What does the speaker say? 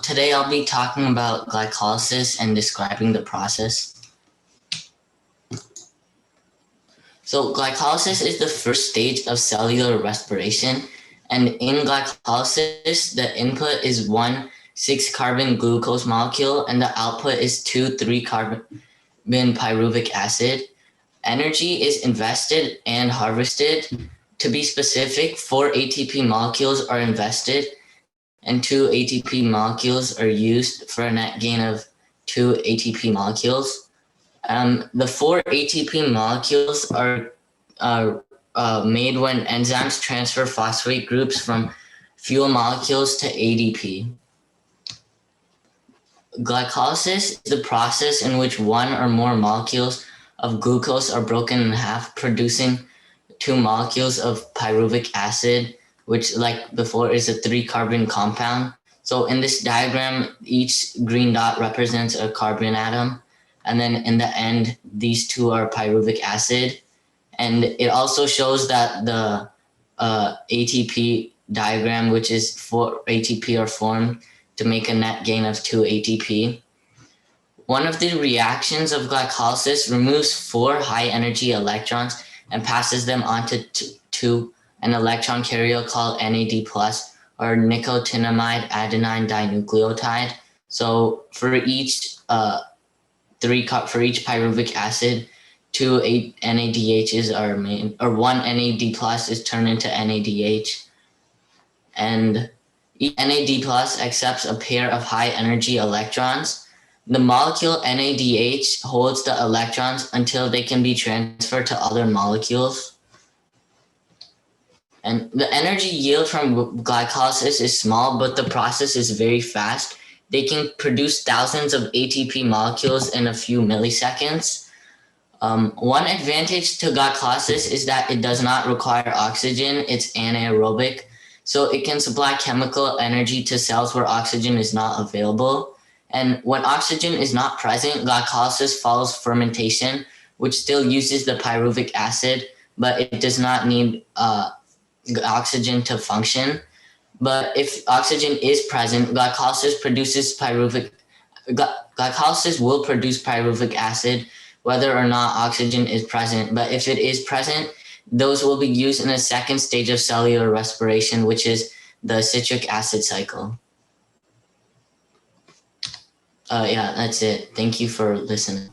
today I'll be talking about glycolysis and describing the process. So glycolysis is the first stage of cellular respiration, and in glycolysis, the input is one 6-carbon glucose molecule, and the output is 2 3-carbon pyruvic acid. Energy is invested and harvested. To be specific, 4 ATP molecules are invested, and 2 ATP molecules are used for a net gain of 2 ATP molecules. The 4 ATP molecules are made when enzymes transfer phosphate groups from fuel molecules to ADP. Glycolysis is the process in which one or more molecules of glucose are broken in half, producing 2 molecules of pyruvic acid, which, like before, is a 3-carbon compound. So in this diagram, each green dot represents a carbon atom, and then in the end, these 2 are pyruvic acid. And it also shows that the ATP diagram, which is 4 ATP, are formed to make a net gain of 2 ATP. One of the reactions of glycolysis removes 4 high-energy electrons and passes them on to an electron carrier called NAD+, or nicotinamide adenine dinucleotide. So for each pyruvic acid, 2 NADHs are made, or 1 NAD+ is turned into NADH. And each NAD+ accepts a pair of high-energy electrons. The molecule NADH holds the electrons until they can be transferred to other molecules. And the energy yield from glycolysis is small, but the process is very fast. They can produce thousands of ATP molecules in a few milliseconds. One advantage to glycolysis is that it does not require oxygen. It's anaerobic, so it can supply chemical energy to cells where oxygen is not available. And when oxygen is not present, glycolysis follows fermentation, which still uses the pyruvic acid, but it does not need oxygen to function. But if oxygen is present, glycolysis will produce pyruvic acid, whether or not oxygen is present. But if it is present, those will be used in a second stage of cellular respiration, which is the citric acid cycle. Yeah, that's it. Thank you for listening.